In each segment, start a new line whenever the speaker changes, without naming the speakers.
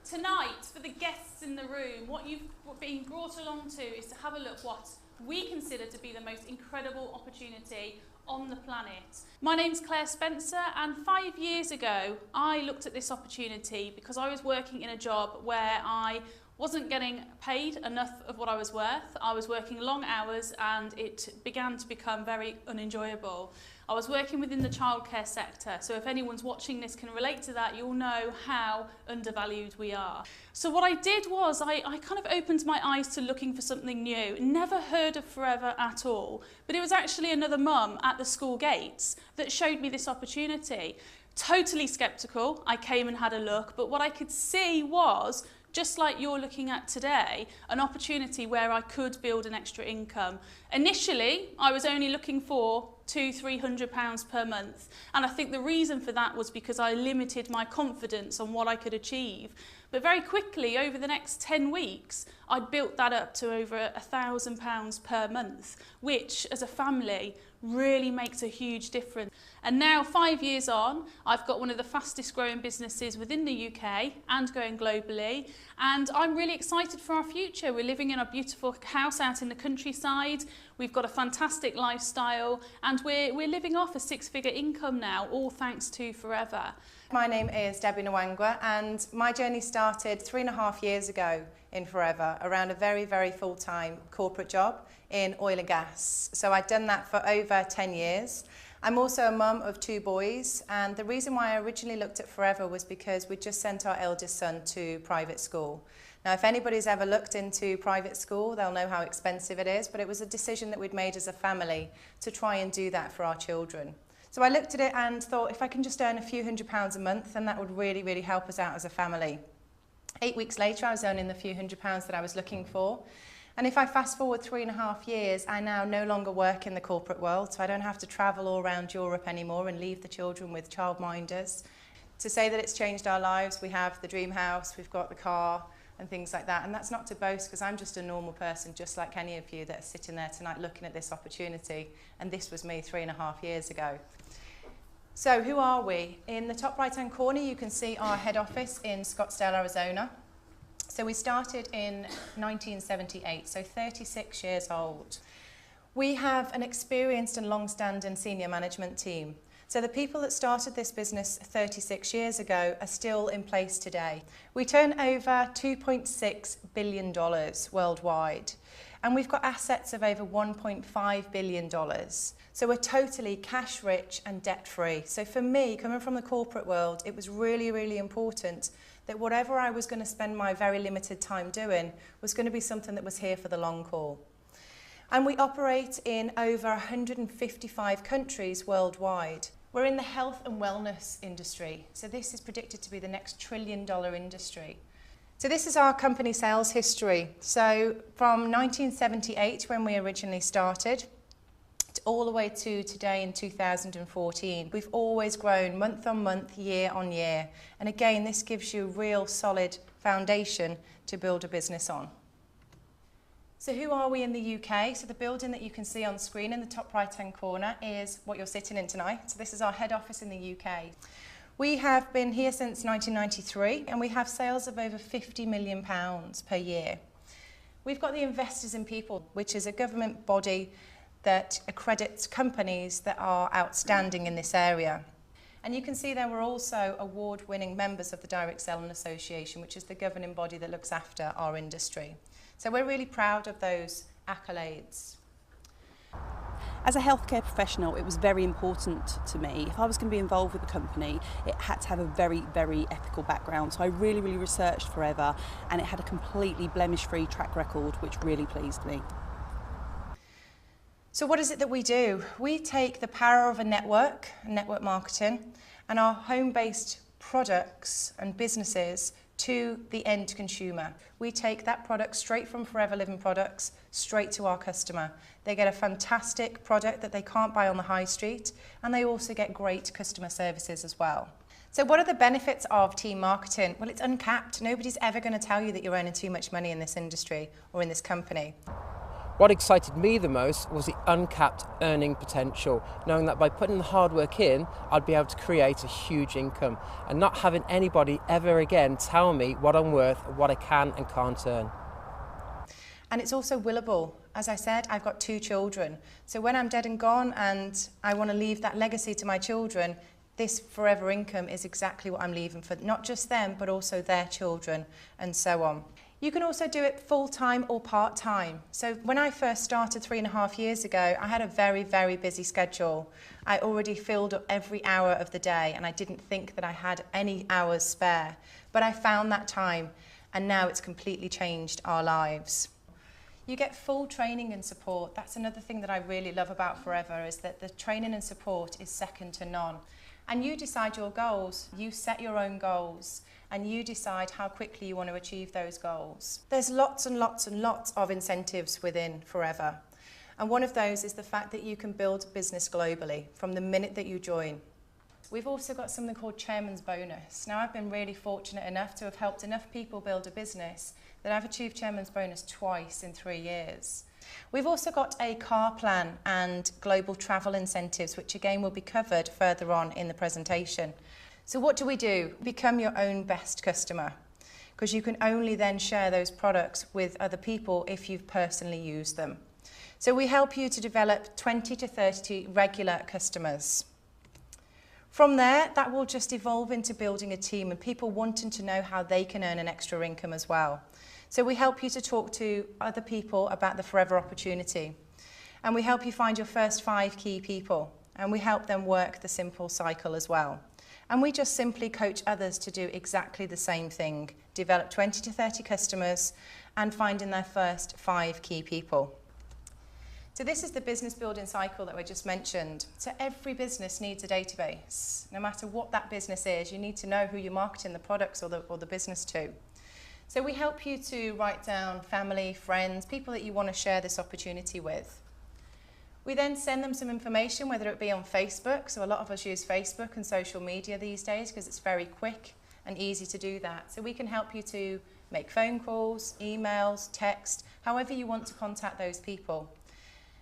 Tonight, for the guests in the room, what you've been brought along to is to have a look what we consider to be the most incredible opportunity on the planet. My name's Claire Spencer, and 5 years ago I looked at this opportunity because I was working in a job where I wasn't getting paid enough of what I was worth. I was working long hours and it began to become very unenjoyable. I was working within the childcare sector, so if anyone's watching this can relate to that, you'll know how undervalued we are. So what I did was I kind of opened my eyes to looking for something new. Never heard of Forever at all, but it was actually another mum at the school gates that showed me this opportunity. Totally sceptical, I came and had a look, but what I could see was, just like you're looking at today, an opportunity where I could build an extra income. Initially, I was only looking for £200–300 per month, and I think the reason for that was because I limited my confidence on what I could achieve. But very quickly, over the next 10 weeks, I'd built that up to over £1,000 per month, which as a family really makes a huge difference. And now 5 years on, I've got one of the fastest growing businesses within the UK and going globally, and I'm really excited for our future. We're living in a beautiful house out in the countryside, we've got a fantastic lifestyle, and we're living off a six-figure income now, all thanks to Forever.
My name is Debbie Nwangwa, and my journey started 3.5 years ago in Forever around a very full-time corporate job in oil and gas. So I'd done that for over 10 years. I'm also a mum of 2 boys, and the reason why I originally looked at Forever was because we just sent our eldest son to private school. Now, if anybody's ever looked into private school, they'll know how expensive it is, but it was a decision that we'd made as a family to try and do that for our children. So I looked at it and thought, if I can just earn a few £100s a month, then that would really help us out as a family. 8 weeks later, I was earning the few £100s that I was looking for. And if I fast forward 3.5 years, I now no longer work in the corporate world, so I don't have to travel all around Europe anymore and leave the children with childminders. To say that it's changed our lives, we have the dream house, we've got the car and things like that. And that's not to boast, because I'm just a normal person, just like any of you that are sitting there tonight looking at this opportunity. And this was me 3.5 years ago. So who are we? In the top right-hand corner, you can see our head office in Scottsdale, Arizona. So we started in 1978, so 36 years old. We have an experienced and long-standing senior management team. So the people that started this business 36 years ago are still in place today. We turn over $2.6 billion worldwide, and we've got assets of over $1.5 billion. So we're totally cash rich and debt free. So for me, coming from the corporate world, it was really important that whatever I was going to spend my very limited time doing was going to be something that was here for the long haul. And we operate in over 155 countries worldwide. We're in the health and wellness industry, so this is predicted to be the next $1 trillion industry. So this is our company sales history. So from 1978, when we originally started, all the way to today in 2014. We've always grown month on month, year on year. And again, this gives you a real solid foundation to build a business on. So who are we in the UK? So the building that you can see on screen in the top right-hand corner is what you're sitting in tonight. So this is our head office in the UK. We have been here since 1993, and we have sales of over £50 million per year. We've got the Investors in People, which is a government body that accredits companies that are outstanding in this area. And you can see there we're also award-winning members of the Direct Selling Association, which is the governing body that looks after our industry. So we're really proud of those accolades.
As a healthcare professional, it was very important to me. If I was going to be involved with the company, it had to have a very ethical background. So I really researched Forever, and it had a completely blemish-free track record, which really pleased me.
So what is it that we do? We take the power of a network marketing, and our home-based products and businesses to the end consumer. We take that product straight from Forever Living Products straight to our customer. They get a fantastic product that they can't buy on the high street, and they also get great customer services as well. So what are the benefits of team marketing? Well, it's uncapped. Nobody's ever going to tell you that you're earning too much money in this industry or in this company.
What excited me the most was the uncapped earning potential, knowing that by putting the hard work in, I'd be able to create a huge income and not having anybody ever again tell me what I'm worth or what I can and can't earn.
And it's also willable. As I said, I've got 2 children. So when I'm dead and gone and I want to leave that legacy to my children, this forever income is exactly what I'm leaving for not just them, but also their children and so on. You can also do it full-time or part-time. So when I first started 3.5 years ago, I had a very, very busy schedule. I already filled up every hour of the day and I didn't think that I had any hours spare. But I found that time and now it's completely changed our lives. You get full training and support. That's another thing that I really love about Forever, is that the training and support is second to none. And you decide your goals. You set your own goals and you decide how quickly you want to achieve those goals. There's lots and lots and lots of incentives within Forever. And one of those is the fact that you can build a business globally from the minute that you join. We've also got something called Chairman's Bonus. Now, I've been really fortunate enough to have helped enough people build a business that I've achieved Chairman's Bonus twice in 3 years. We've also got a car plan and global travel incentives, which again will be covered further on in the presentation. So what do? Become your own best customer, because you can only then share those products with other people if you've personally used them. So we help you to develop 20 to 30 regular customers. From there, that will just evolve into building a team and people wanting to know how they can earn an extra income as well. So we help you to talk to other people about the Forever opportunity. And we help you find your first 5 key people. And we help them work the simple cycle as well. And we just simply coach others to do exactly the same thing. Develop 20 to 30 customers and finding their first 5 key people. So this is the business building cycle that we just mentioned. So every business needs a database. No matter what that business is, you need to know who you're marketing the products or the business to. So we help you to write down family, friends, people that you want to share this opportunity with. We then send them some information, whether it be on Facebook. So a lot of us use Facebook and social media these days because it's very quick and easy to do that. So we can help you to make phone calls, emails, text, however you want to contact those people.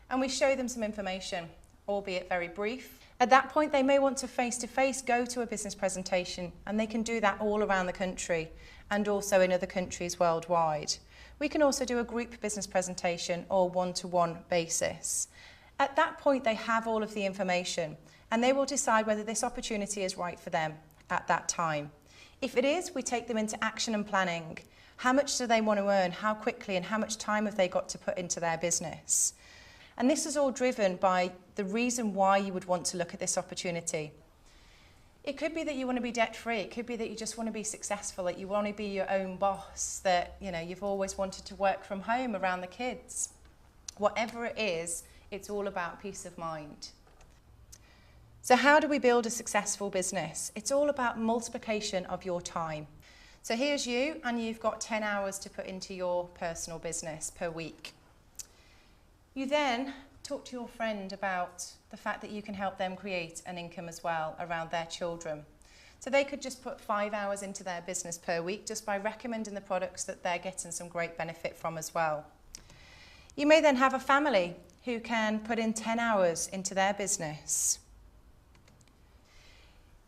And we show them some information, albeit very brief. At that point, they may want to face-to-face go to a business presentation, and they can do that all around the country and also in other countries worldwide. We can also do a group business presentation or one-to-one basis. At that point, they have all of the information and they will decide whether this opportunity is right for them at that time. If it is, we take them into action and planning. How much do they want to earn? How quickly and how much time have they got to put into their business? And this is all driven by the reason why you would want to look at this opportunity. It could be that you want to be debt-free. It could be that you just want to be successful, that you want to be your own boss, that you've always wanted to work from home around the kids. Whatever it is, it's all about peace of mind. So how do we build a successful business? It's all about multiplication of your time. So here's you, and you've got 10 hours to put into your personal business per week. You then talk to your friend about the fact that you can help them create an income as well around their children. So they could just put 5 hours into their business per week just by recommending the products that they're getting some great benefit from as well. You may then have a family who can put in 10 hours into their business.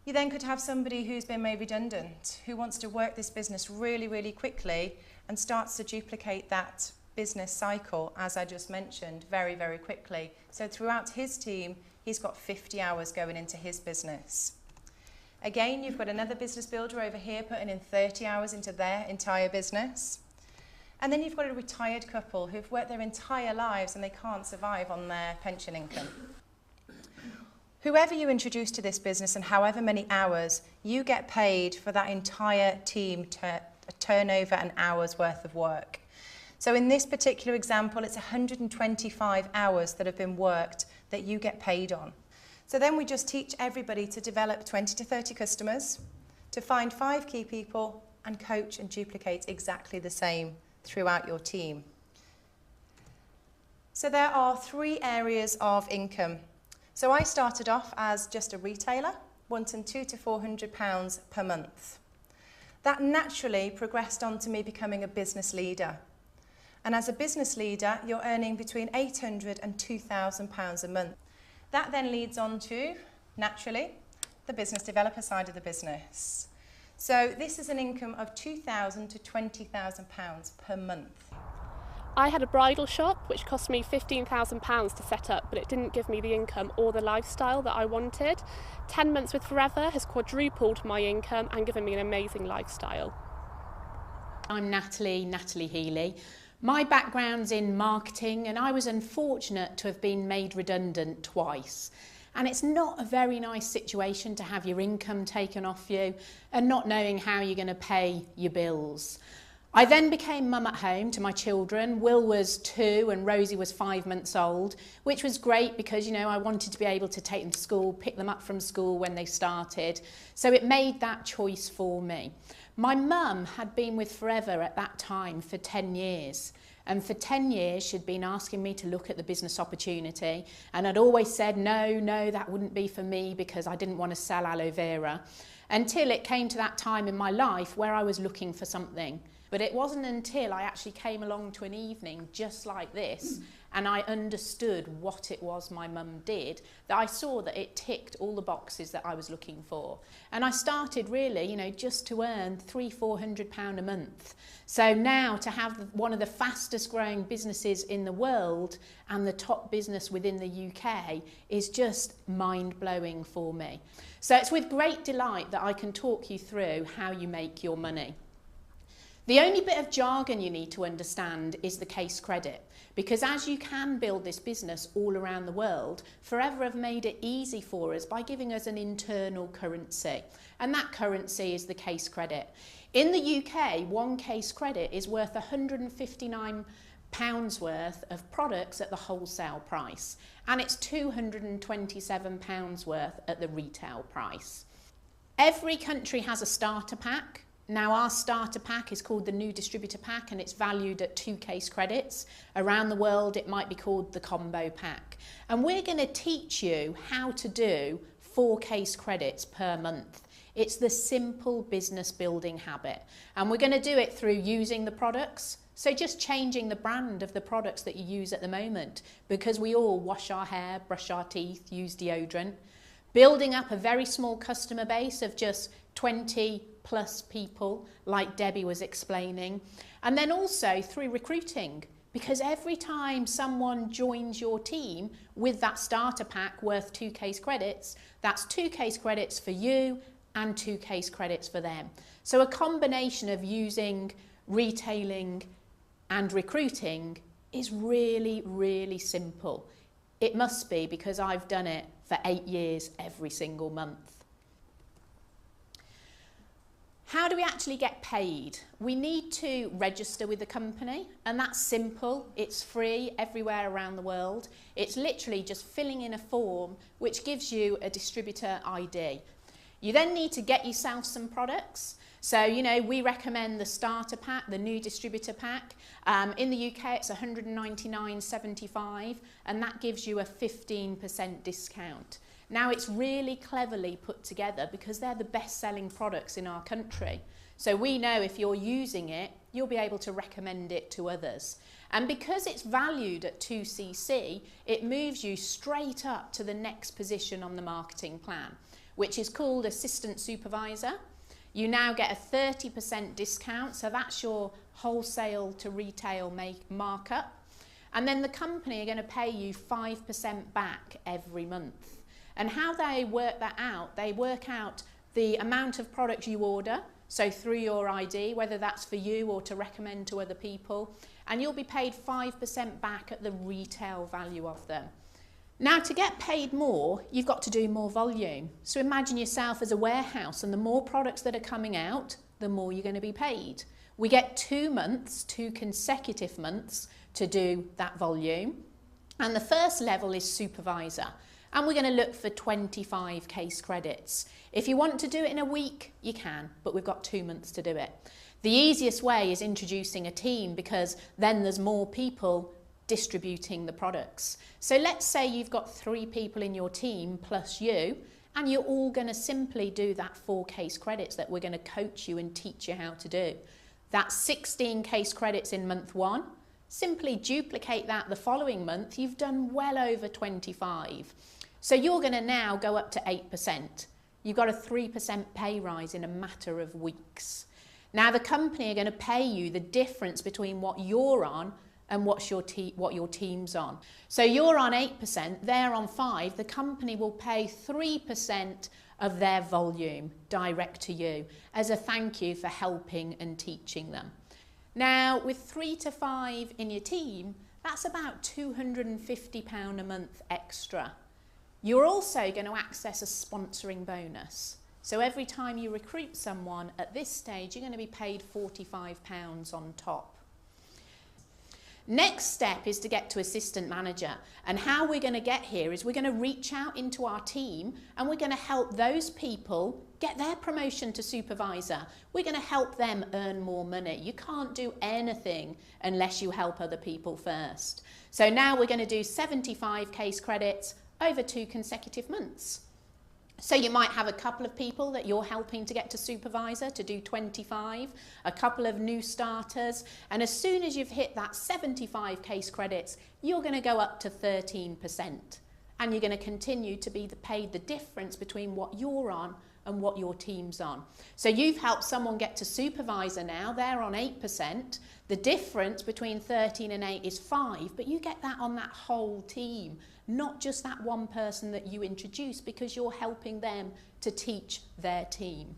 You then could have somebody who's been made redundant, who wants to work this business really, really quickly and starts to duplicate that business cycle, as I just mentioned, very, very quickly. So throughout his team, he's got 50 hours going into his business. Again, you've got another business builder over here putting in 30 hours into their entire business. And then you've got a retired couple who've worked their entire lives and they can't survive on their pension income. Whoever you introduce to this business and however many hours, you get paid for that entire team turnover and hours worth of work. So in this particular example, it's 125 hours that have been worked that you get paid on. So then we just teach everybody to develop 20 to 30 customers, to find 5 key people and coach and duplicate exactly the same throughout your team. So there are 3 areas of income. So I started off as just a retailer, wanting £200 to £400 per month. That naturally progressed on to me becoming a business leader. And as a business leader, you're earning between £800 and £2,000 a month. That then leads on to, naturally, the business developer side of the business. So this is an income of £2,000 to £20,000 per month.
I had a bridal shop which cost me £15,000 to set up, but it didn't give me the income or the lifestyle that I wanted. 10 months with Forever has quadrupled my income and given me an amazing lifestyle.
I'm Natalie Healy. My background's in marketing, and I was unfortunate to have been made redundant twice. And it's not a very nice situation to have your income taken off you and not knowing how you're going to pay your bills. I then became mum at home to my children. Will was 2 and Rosie was 5 months old, which was great because, I wanted to be able to take them to school, pick them up from school when they started. So it made that choice for me. My mum had been with Forever at that time for 10 years. And for 10 years, she'd been asking me to look at the business opportunity. And I'd always said, no, that wouldn't be for me because I didn't want to sell aloe vera. Until it came to that time in my life where I was looking for something. But it wasn't until I actually came along to an evening just like this and I understood what it was my mum did, that I saw that it ticked all the boxes that I was looking for. And I started really, just to earn £300–400 a month. So now to have one of the fastest growing businesses in the world and the top business within the UK is just mind-blowing for me. So it's with great delight that I can talk you through how you make your money. The only bit of jargon you need to understand is the case credit, because as you can build this business all around the world, Forever have made it easy for us by giving us an internal currency, and that currency is the case credit. In the UK, one case credit is worth £159 worth of products at the wholesale price, and it's £227 worth at the retail price. Every country has a starter pack. Now our starter pack is called the new distributor pack and it's valued at 2 case credits. Around the world it might be called the combo pack. And we're going to teach you how to do 4 case credits per month. It's the simple business building habit. And we're going to do it through using the products. So just changing the brand of the products that you use at the moment, because we all wash our hair, brush our teeth, use deodorant. Building up a very small customer base of just 20+ people, like Debbie was explaining. And then also through recruiting, because every time someone joins your team with that starter pack worth 2 case credits, that's 2 case credits for you and 2 case credits for them. So a combination of using retailing and recruiting is really, really simple. It must be, because I've done it for 8 years every single month. How do we actually get paid? We need to register with the company, and that's simple. It's free everywhere around the world. It's literally just filling in a form which gives you a distributor ID. You then need to get yourself some products. So, we recommend the starter pack, the new distributor pack. In the UK, it's £199.75, and that gives you a 15% discount. Now, it's really cleverly put together because they're the best-selling products in our country. So we know if you're using it, you'll be able to recommend it to others. And because it's valued at 2cc, it moves you straight up to the next position on the marketing plan, which is called Assistant Supervisor. You now get a 30% discount, so that's your wholesale to retail markup. And then the company are going to pay you 5% back every month. And how they work that out, they work out the amount of product you order, so through your ID, whether that's for you or to recommend to other people, and you'll be paid 5% back at the retail value of them. Now, to get paid more, you've got to do more volume. So imagine yourself as a warehouse, and the more products that are coming out, the more you're going to be paid. We get 2 months, 2 consecutive months to do that volume. And the first level is supervisor. And we're going to look for 25 case credits. If you want to do it in a week, you can, but we've got 2 months to do it. The easiest way is introducing a team, because then there's more people distributing the products. So let's say you've got 3 people in your team plus you, and you're all going to simply do that 4 case credits that we're going to coach you and teach you how to do. That's 16 case credits in month 1, Simply duplicate that the following month, you've done well over 25. So you're going to now go up to 8%. You've got a 3% pay rise in a matter of weeks. Now the company are going to pay you the difference between what you're on and what your team's on. So you're on 8%, they're on 5%. The company will pay 3% of their volume direct to you as a thank you for helping and teaching them. Now, with 3 to 5 in your team, that's about £250 a month extra. You're also going to access a sponsoring bonus. So every time you recruit someone at this stage, you're going to be paid £45 on top. Next step is to get to assistant manager, and how we're going to get here is we're going to reach out into our team and we're going to help those people get their promotion to supervisor. We're going to help them earn more money. You can't do anything unless you help other people first. So now we're going to do 75 case credits over 2 consecutive months. So you might have a couple of people that you're helping to get to supervisor to do 25, a couple of new starters, and as soon as you've hit that 75 case credits, you're going to go up to 13%. And you're going to continue to be paid the difference between what you're on and what your team's on. So you've helped someone get to supervisor now, they're on 8%. The difference between 13 and 8 is 5, but you get that on that whole team, not just that one person that you introduce, because you're helping them to teach their team.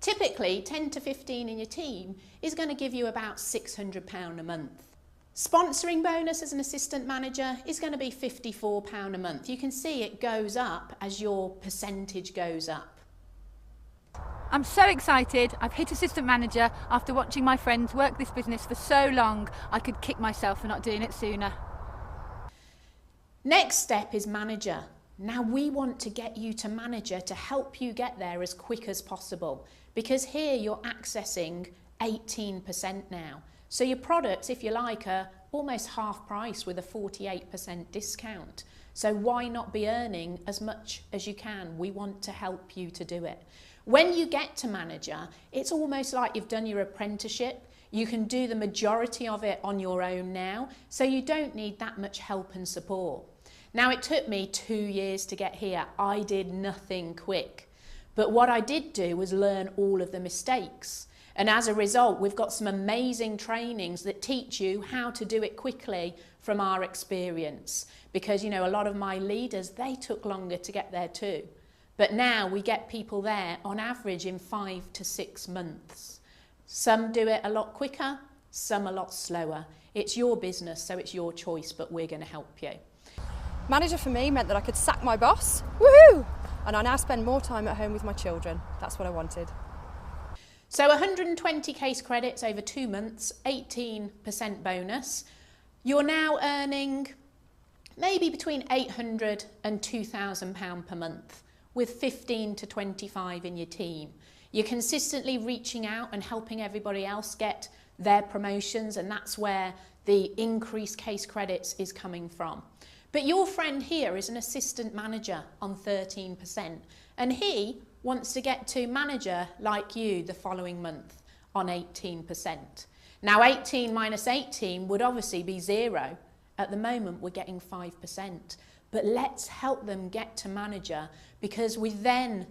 Typically, 10 to 15 in your team is going to give you about £600 a month. Sponsoring bonus as an assistant manager is going to be £54 a month. You can see it goes up as your percentage goes up.
I'm so excited. I've hit assistant manager after watching my friends work this business for so long. I could kick myself for not doing it sooner.
Next step is manager. Now we want to get you to manager to help you get there as quick as possible, because here you're accessing 18% now. So your products, if you like, are almost half price with a 48% discount. So why not be earning as much as you can? We want to help you to do it. When you get to manager, it's almost like you've done your apprenticeship. You can do the majority of it on your own now, so you don't need that much help and support. Now, it took me 2 years to get here. I did nothing quick. But what I did do was learn all of the mistakes. And as a result, we've got some amazing trainings that teach you how to do it quickly from our experience. Because, you know, a lot of my leaders, they took longer to get there too. But now we get people there on average in 5 to 6 months. Some do it a lot quicker, some a lot slower. It's your business, so it's your choice, but we're going to help you.
Manager for me meant that I could sack my boss, woohoo! And I now spend more time at home with my children. That's what I wanted.
So 120 case credits over 2 months, 18% bonus. You're now earning maybe between £800 and £2,000 per month with 15 to 25 in your team. You're consistently reaching out and helping everybody else get their promotions, and that's where the increased case credits is coming from. But your friend here is an assistant manager on 13%, and he wants to get to manager like you the following month on 18%. Now 18 minus 18 would obviously be 0. At the moment we're getting 5, but let's help them get to manager, because we then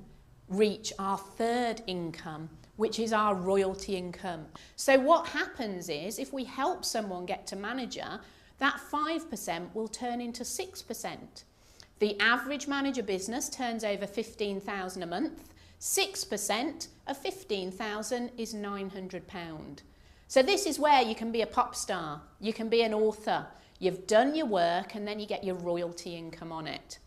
reach our third income, which is our royalty income. So what happens is, if we help someone get to manager, that 5% will turn into 6%. The average manager business turns over £15,000 a month. 6% of £15,000 is £900. So this is where you can be a pop star, you can be an author, you've done your work, and then you get your royalty income on it.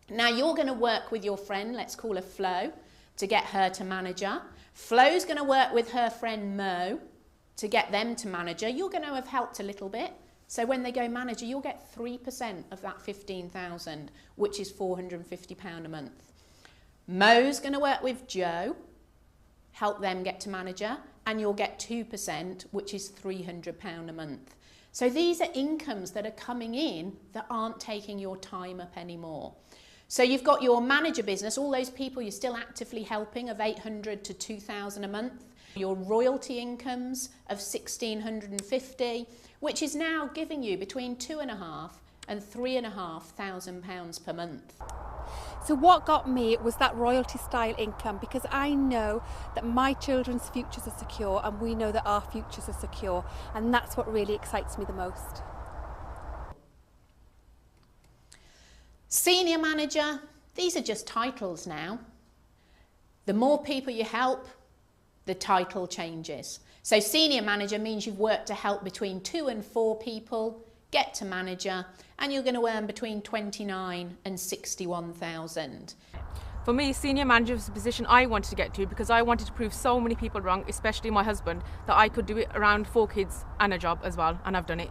Now you're going to work with your friend, let's call her Flo, to get her to manager. Flo's going to work with her friend Mo to get them to manager. You're going to have helped a little bit. So when they go manager, you'll get 3% of that 15,000, which is £450 a month. Mo's going to work with Joe, help them get to manager, and you'll get 2%, which is £300 a month. So these are incomes that are coming in that aren't taking your time up anymore. So you've got your manager business, all those people you're still actively helping of 800 to 2,000 a month. Your royalty incomes of £1,650, which is now giving you between £2,500 and £3,500 per month.
So what got me was that royalty style income, because I know that my children's futures are secure and we know that our futures are secure, and that's what really excites me the most.
Senior manager, these are just titles now. The more people you help, the title changes. So senior manager means you've worked to help between 2 and 4 people get to manager, and you're going to earn between 29 and 61,000.
For me, senior manager was the position I wanted to get to because I wanted to prove so many people wrong, especially my husband, that I could do it around 4 kids and a job as well, and I've done it.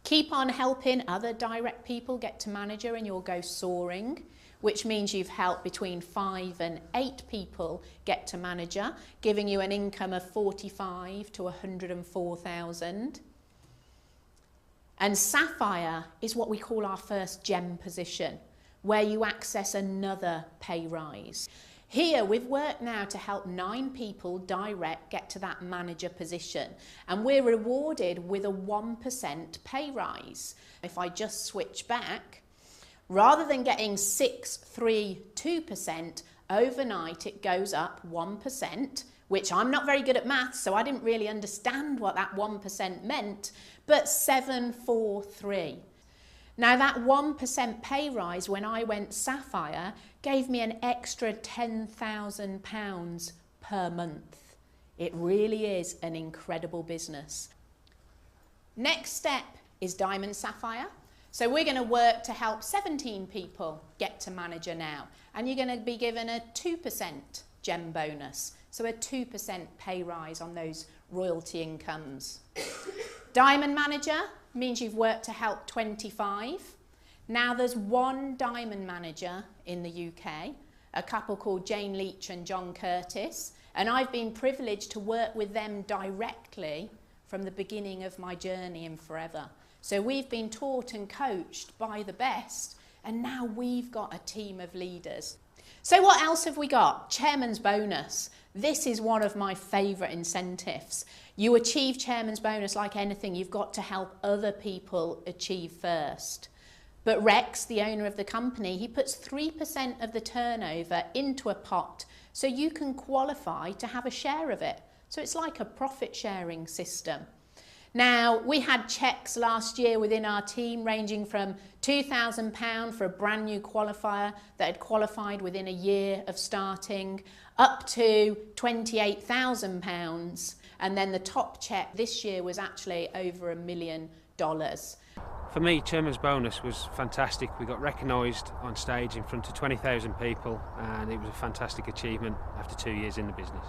Keep on helping other direct people get to manager and you'll go soaring, which means you've helped between 5 and 8 people get to manager, giving you an income of 45 to 104,000. And Sapphire is what we call our first gem position, where you access another pay rise. Here we've worked now to help 9 people direct get to that manager position, and we're rewarded with a 1% pay rise. If I just switch back, rather than getting 6, 3, 2%, overnight it goes up 1%, which I'm not very good at maths, so I didn't really understand what that 1% meant, but 7, 4, 3. Now that 1% pay rise when I went Sapphire gave me an extra £10,000 per month. It really is an incredible business. Next step is Diamond Sapphire. So we're going to work to help 17 people get to manager now, and you're going to be given a 2% gem bonus, so a 2% pay rise on those royalty incomes. Diamond manager means you've worked to help 25. Now there's 1 diamond manager in the UK, a couple called Jane Leach and John Curtis, and I've been privileged to work with them directly from the beginning of my journey in Forever. So we've been taught and coached by the best, and now we've got a team of leaders. So what else have we got? Chairman's bonus. This is one of my favourite incentives. You achieve chairman's bonus like anything, you've got to help other people achieve first. But Rex, the owner of the company, he puts 3% of the turnover into a pot so you can qualify to have a share of it. So it's like a profit sharing system. Now, we had cheques last year within our team ranging from £2,000 for a brand new qualifier that had qualified within a year of starting, up to £28,000. And then the top cheque this year was actually over $1 million.
For me, Chairman's bonus was fantastic. We got recognised on stage in front of 20,000 people, and it was a fantastic achievement after 2 years in the business.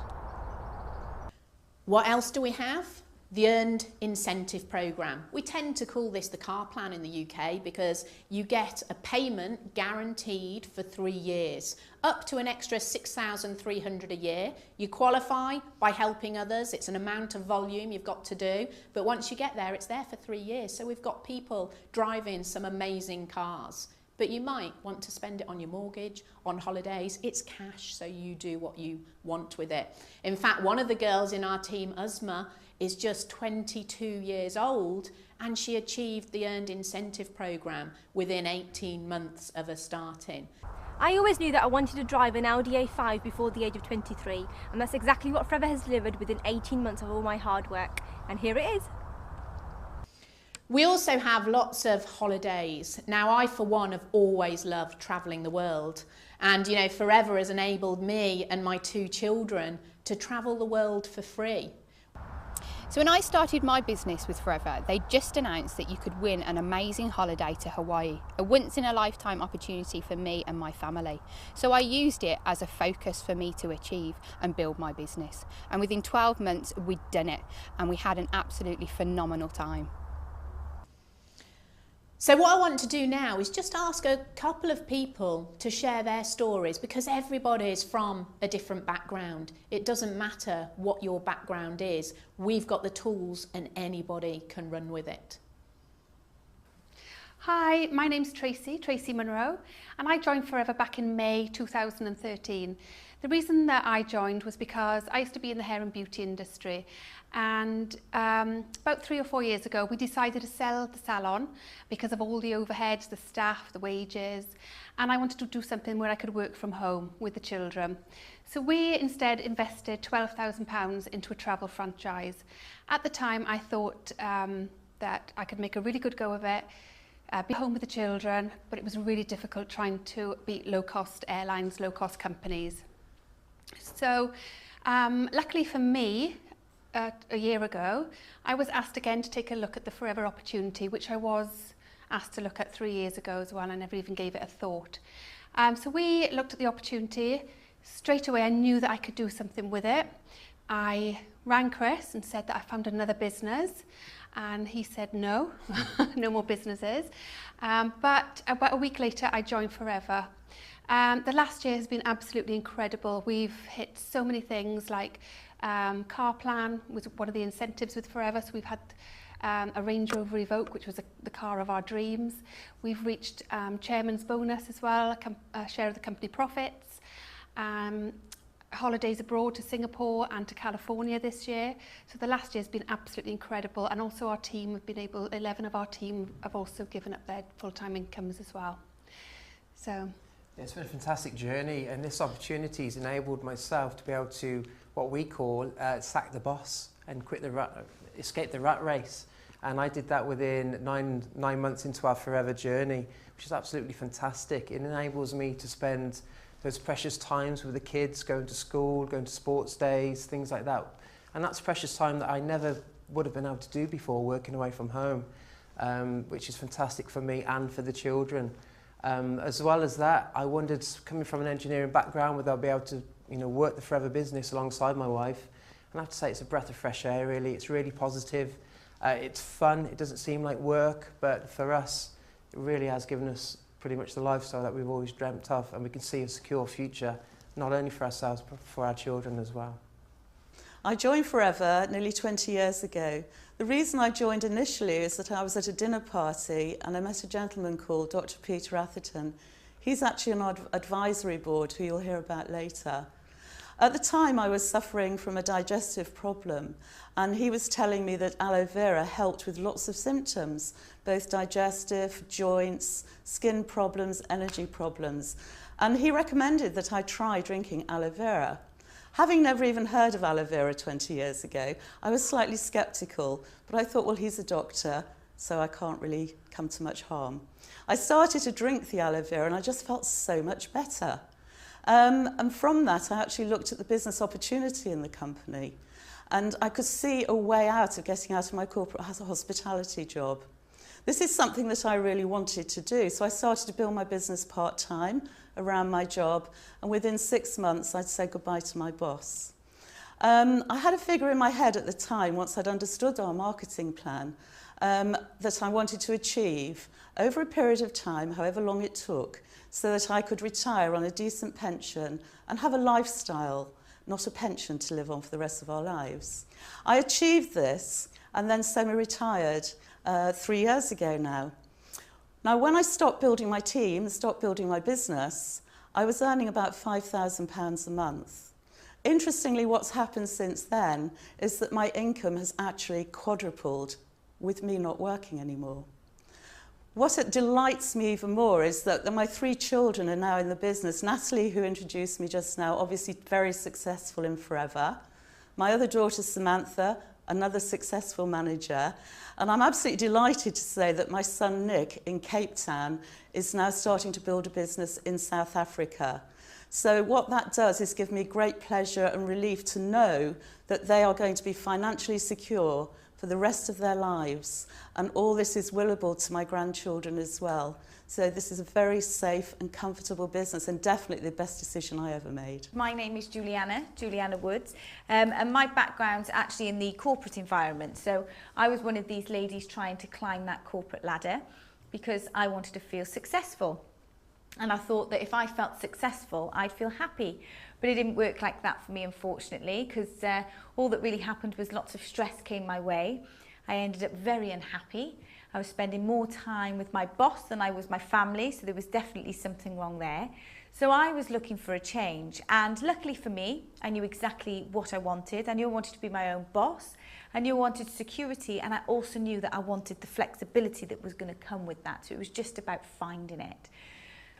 What else do we have? The Earned Incentive Programme. We tend to call this the car plan in the UK because you get a payment guaranteed for 3 years, up to an extra $6,300 a year. You qualify by helping others. It's an amount of volume you've got to do, but once you get there, it's there for 3 years. So we've got people driving some amazing cars, but you might want to spend it on your mortgage, on holidays. It's cash, so you do what you want with it. In fact, one of the girls in our team, Uzma, is just 22 years old, and she achieved the Earned Incentive Programme within 18 months of her starting.
I always knew that I wanted to drive an Audi A5 before the age of 23, and that's exactly what Forever has delivered within 18 months of all my hard work. And here it is.
We also have lots of holidays. Now, I, for one, have always loved travelling the world. And, you know, Forever has enabled me and my 2 children to travel the world for free.
So when I started my business with Forever, they just announced that you could win an amazing holiday to Hawaii, a once-in-a-lifetime opportunity for me and my family. So I used it as a focus for me to achieve and build my business. And within 12 months, we'd done it, and we had an absolutely phenomenal time.
So what I want to do now is just ask a couple of people to share their stories, because everybody is from a different background. It doesn't matter what your background is. We've got the tools and anybody can run with it.
Hi, my name's Tracy Monroe, and I joined Forever back in May 2013.
The reason that I joined was because I used to be in the hair and beauty industry, and about 3 or 4 years ago we decided to sell the salon because of all the overheads, the staff, the wages, and I wanted to do something where I could work from home with the children. So we instead invested £12,000 into a travel franchise. At the time I thought that I could make a really good go of it, be home with the children, but it was really difficult trying to beat low-cost airlines, low-cost companies. So luckily for me, a year ago, I was asked again to take a look at the Forever opportunity, which I was asked to look at 3 years ago as well. I never even gave it a thought. So we looked at the opportunity. Straight away I knew that I could do something with it. I rang Chris and said that I found another business, and he said no, no more businesses. But about a week later I joined Forever. The last year has been absolutely incredible. We've hit so many things, like car plan was one of the incentives with Forever, so we've had a Range Rover Evoque, which was the car of our dreams. We've reached chairman's bonus as well, a share of the company profits. Holidays abroad to Singapore and to California this year. So the last year has been absolutely incredible, and also our team have been able, 11 of our team have also given up their full-time incomes as well. So
yeah, it's been a fantastic journey, and this opportunity has enabled myself to be able to, what we call, sack the boss and escape the rat race. And I did that within nine months into our Forever journey, which is absolutely fantastic. It enables me to spend those precious times with the kids, going to school, going to sports days, things like that. And that's precious time that I never would have been able to do before, working away from home, which is fantastic for me and for the children. As well as that, I wondered, coming from an engineering background, whether I'll be able to work the Forever business alongside my wife. And I have to say it's a breath of fresh air, really. It's really positive. It's fun. It doesn't seem like work, but for us, it really has given us pretty much the lifestyle that we've always dreamt of, and we can see a secure future, not only for ourselves, but for our children as well.
I joined Forever nearly 20 years ago. The reason I joined initially is that I was at a dinner party and I met a gentleman called Dr. Peter Atherton. He's actually on our advisory board, who you'll hear about later. At the time, I was suffering from a digestive problem, and he was telling me that aloe vera helped with lots of symptoms, both digestive, joints, skin problems, energy problems. And he recommended that I try drinking aloe vera. Having never even heard of aloe vera 20 years ago, I was slightly sceptical, but I thought, well, he's a doctor, so I can't really come to much harm. I started to drink the aloe vera and I just felt so much better. And from that, I actually looked at the business opportunity in the company, and I could see a way out of getting out of my corporate hospitality job. This is something that I really wanted to do, so I started to build my business part-time around my job, and within 6 months, I'd say goodbye to my boss. I had a figure in my head at the time, once I'd understood our marketing plan, that I wanted to achieve over a period of time, however long it took, so that I could retire on a decent pension and have a lifestyle, not a pension to live on for the rest of our lives. I achieved this and then semi-retired 3 years ago now. Now, when I stopped building my team, stopped building my business, I was earning about £5,000 a month. Interestingly, what's happened since then is that my income has actually quadrupled with me not working anymore. What it delights me even more is that my 3 children are now in the business. Natalie, who introduced me just now, obviously very successful in Forever. My other daughter, Samantha, another successful manager. And I'm absolutely delighted to say that my son, Nick, in Cape Town, is now starting to build a business in South Africa. So what that does is give me great pleasure and relief to know that they are going to be financially secure for the rest of their lives, and all this is willable to my grandchildren as well. So this is a very safe and comfortable business, and definitely the best decision I ever made.
My name is Juliana Woods, and my background's actually in the corporate environment. So I was one of these ladies trying to climb that corporate ladder because I wanted to feel successful. And I thought that if I felt successful, I'd feel happy. But it didn't work like that for me, unfortunately, because all that really happened was lots of stress came my way. I ended up very unhappy. I was spending more time with my boss than I was my family, so there was definitely something wrong there. So I was looking for a change, and luckily for me, I knew exactly what I wanted. I knew I wanted to be my own boss. I knew I wanted security, and I also knew that I wanted the flexibility that was going to come with that. So it was just about finding it.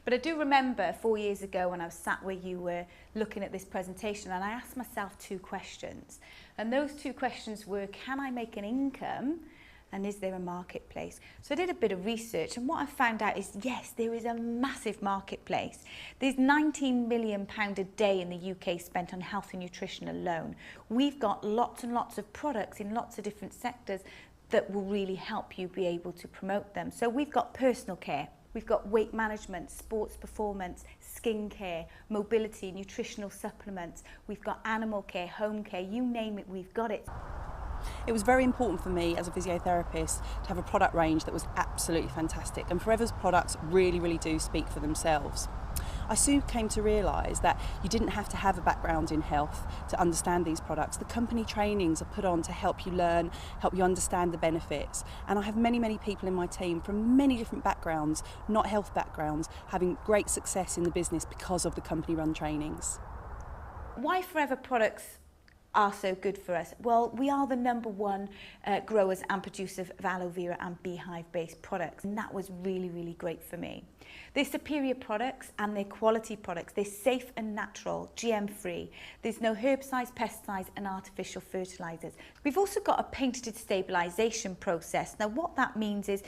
But I do remember 4 years ago when I was sat where you were looking at this presentation, and I asked myself 2 questions. And those 2 questions were, can I make an income? And is there a marketplace? So I did a bit of research, and what I found out is, yes, there is a massive marketplace. There's £19 million a day in the UK spent on health and nutrition alone. We've got lots and lots of products in lots of different sectors that will really help you be able to promote them. So we've got personal care, we've got weight management, sports performance, skincare, mobility, nutritional supplements, we've got animal care, home care, you name it, we've got it.
It was very important for me as a physiotherapist to have a product range that was absolutely fantastic, and Forever's products really do speak for themselves. I soon came to realise that you didn't have to have a background in health to understand these products. The company trainings are put on to help you learn, help you understand the benefits, and I have many people in my team from many different backgrounds, not health backgrounds, having great success in the business because of the company run trainings.
Why Forever products are so good for us? Well, we are the #1 growers and producers of aloe vera and beehive based products, and that was really great for me. They're superior products and they're quality products. They're safe and natural, GM free. There's no herbicides, pesticides and artificial fertilizers. We've also got a patented stabilization process. Now what that means is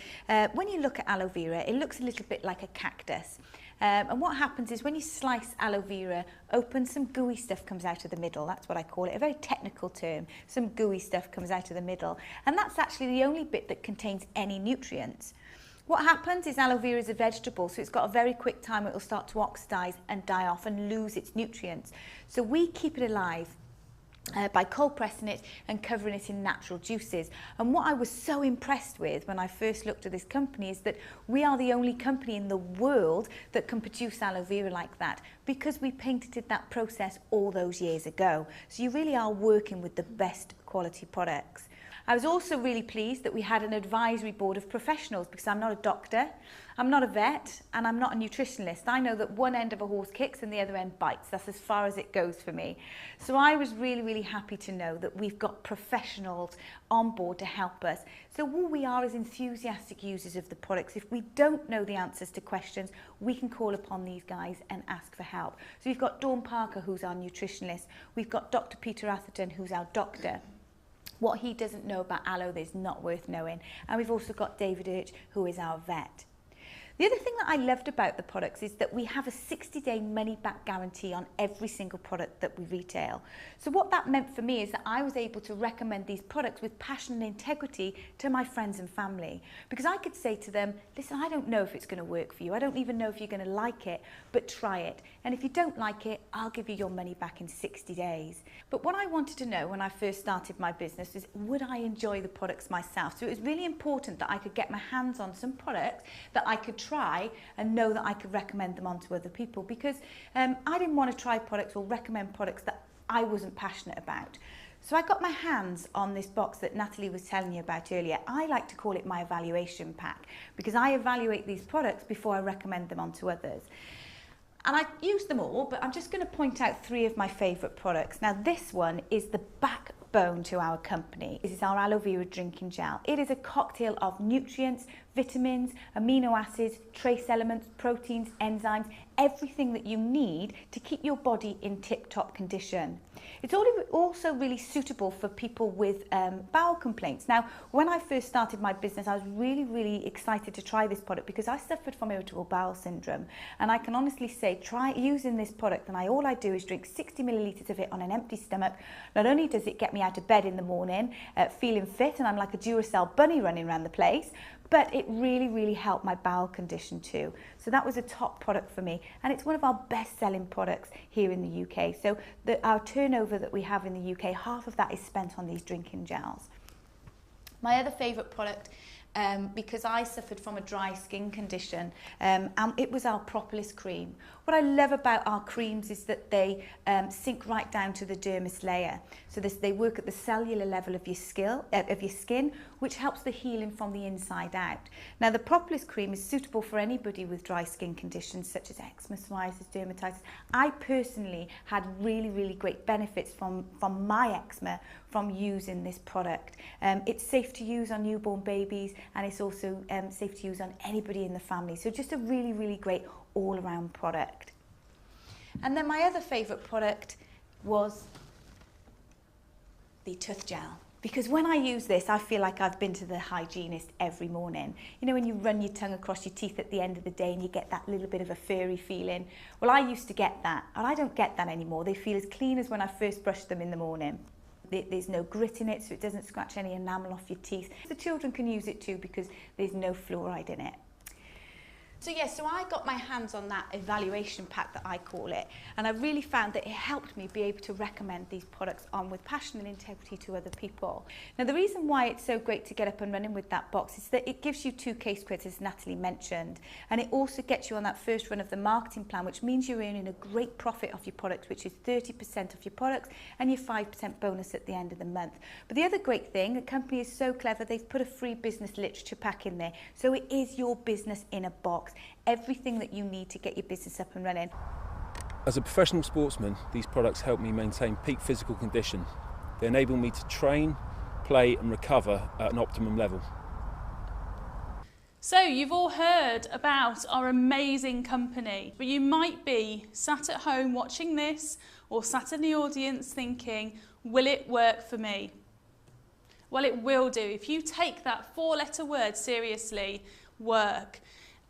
when you look at aloe vera, it looks a little bit like a cactus. And what happens is when you slice aloe vera open, some gooey stuff comes out of the middle. That's what I call it, a very technical term. Some gooey stuff comes out of the middle. And that's actually the only bit that contains any nutrients. What happens is aloe vera is a vegetable, so it's got a very quick time it will start to oxidize and die off and lose its nutrients. So we keep it alive by cold pressing it and covering it in natural juices. And what I was so impressed with when I first looked at this company is that we are the only company in the world that can produce aloe vera like that, because we patented that process all those years ago. So you really are working with the best quality products. I was also really pleased that we had an advisory board of professionals, because I'm not a doctor, I'm not a vet, and I'm not a nutritionist. I know that one end of a horse kicks and the other end bites. That's as far as it goes for me. So I was really happy to know that we've got professionals on board to help us. So all we are is enthusiastic users of the products. If we don't know the answers to questions, we can call upon these guys and ask for help. So we've got Dawn Parker, who's our nutritionist. We've got Dr. Peter Atherton, who's our doctor. What he doesn't know about aloe is not worth knowing. And we've also got David Urch, who is our vet. The other thing that I loved about the products is that we have a 60-day money-back guarantee on every single product that we retail. So what that meant for me is that I was able to recommend these products with passion and integrity to my friends and family. Because I could say to them, listen, I don't know if it's going to work for you. I don't even know if you're going to like it, but try it. And if you don't like it, I'll give you your money back in 60 days. But what I wanted to know when I first started my business is, would I enjoy the products myself? So it was really important that I could get my hands on some products that I could try and know that I could recommend them on to other people, because I didn't want to try products or recommend products that I wasn't passionate about. So I got my hands on this box that Natalie was telling you about earlier. I like to call it my evaluation pack, because I evaluate these products before I recommend them on to others. And I use them all, but I'm just going to point out 3 of my favourite products. Now this one is the backbone to our company. This is our aloe vera drinking gel. It is a cocktail of nutrients, vitamins, amino acids, trace elements, proteins, enzymes, everything that you need to keep your body in tip-top condition. It's also really suitable for people with bowel complaints. Now, when I first started my business, I was really excited to try this product because I suffered from irritable bowel syndrome. And I can honestly say, try using this product, and all I do is drink 60 millilitres of it on an empty stomach. Not only does it get me out of bed in the morning, feeling fit, and I'm like a Duracell bunny running around the place, but it really helped my bowel condition too. So that was a top product for me, and it's one of our best-selling products here in the UK. So our turnover that we have in the UK, half of that is spent on these drinking gels. My other favourite product because I suffered from a dry skin condition, and it was our propolis cream. What I love about our creams is that they sink right down to the dermis layer. So they work at the cellular level of your skin, which helps the healing from the inside out. Now, the propolis cream is suitable for anybody with dry skin conditions such as eczema, psoriasis, dermatitis. I personally had really, really great benefits from my eczema from using this product. It's safe to use on newborn babies, and it's also safe to use on anybody in the family. So just a really, really great all-around product. And then my other favourite product was the tooth gel. Because when I use this, I feel like I've been to the hygienist every morning. You know, when you run your tongue across your teeth at the end of the day and you get that little bit of a furry feeling. Well, I used to get that, and I don't get that anymore. They feel as clean as when I first brushed them in the morning. There's no grit in it, so it doesn't scratch any enamel off your teeth. The children can use it too because there's no fluoride in it. So I got my hands on that evaluation pack that I call it, and I really found that it helped me be able to recommend these products on with passion and integrity to other people. Now, the reason why it's so great to get up and running with that box is that it gives you 2 case credits, as Natalie mentioned, and it also gets you on that first run of the marketing plan, which means you're earning a great profit off your products, which is 30% of your products and your 5% bonus at the end of the month. But the other great thing, the company is so clever, they've put a free business literature pack in there, so it is your business in a box. Everything that you need to get your business up and running.
As a professional sportsman, these products help me maintain peak physical condition. They enable me to train, play and recover at an optimum level.
So you've all heard about our amazing company, but you might be sat at home watching this or sat in the audience thinking, will it work for me? Well, it will do. If you take that 4-letter word seriously, work.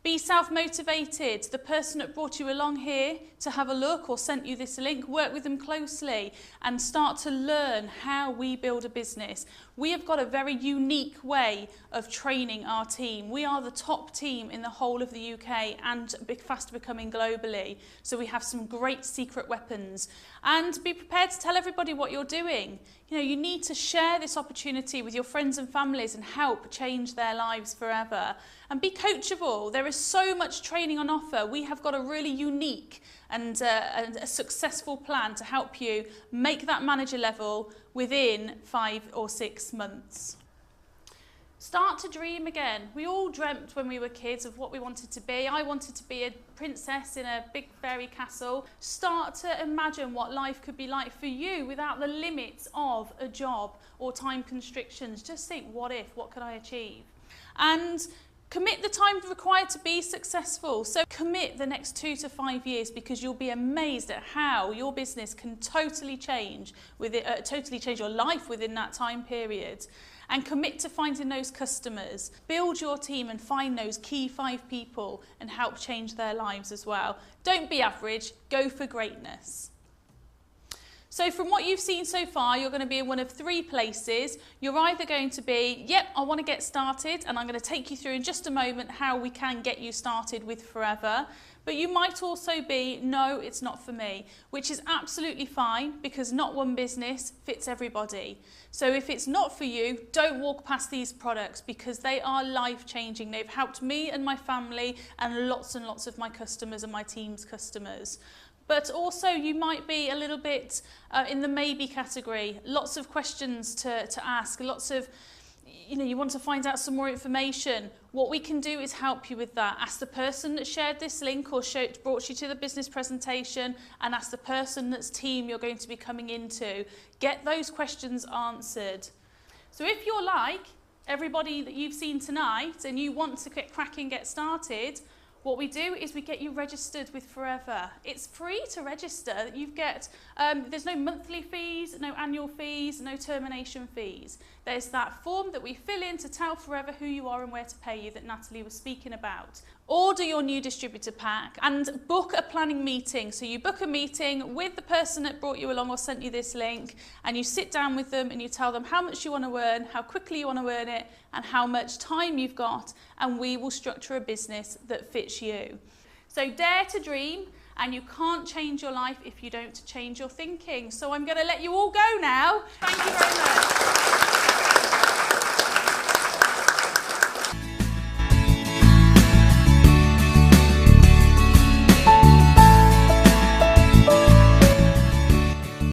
Be self-motivated. The person that brought you along here to have a look or sent you this link, work with them closely and start to learn how we build a business. We have got a very unique way of training our team. We are the top team in the whole of the UK and fast becoming globally. So we have some great secret weapons. And be prepared to tell everybody what you're doing. You know, you need to share this opportunity with your friends and families and help change their lives forever. And be coachable. There is so much training on offer. We have got a really unique and a successful plan to help you make that manager level within 5 or 6 months. Start to dream again. We all dreamt when we were kids of what we wanted to be. I wanted to be a princess in a big fairy castle. Start to imagine what life could be like for you without the limits of a job or time constrictions. Just think, what if? What could I achieve? And commit the time required to be successful. So commit the next 2 to 5 years, because you'll be amazed at how your business can totally change your life within that time period. And commit to finding those customers. Build your team and find those key 5 people and help change their lives as well. Don't be average, go for greatness. So from what you've seen so far, you're going to be in one of 3 places. You're either going to be, yep, I want to get started, and I'm going to take you through in just a moment how we can get you started with Forever. But you might also be, no, it's not for me, which is absolutely fine, because not one business fits everybody. So if it's not for you, don't walk past these products, because they are life-changing. They've helped me and my family and lots of my customers and my team's customers. But also you might be a little bit in the maybe category. Lots of questions to ask, lots of, you want to find out some more information. What we can do is help you with that. Ask the person that shared this link or brought you to the business presentation, and ask the person that's team you're going to be coming into. Get those questions answered. So if you're like everybody that you've seen tonight and you want to get cracking, get started, what we do is we get you registered with Forever. It's free to register. There's no monthly fees, no annual fees, no termination fees. There's that form that we fill in to tell Forever who you are and where to pay you that Natalie was speaking about. Order your new distributor pack and book a planning meeting. So you book a meeting with the person that brought you along or sent you this link, and you sit down with them and you tell them how much you want to earn, how quickly you want to earn it, and how much time you've got, and we will structure a business that fits you. So dare to dream, and you can't change your life if you don't change your thinking. So I'm going to let you all go now. Thank you very much.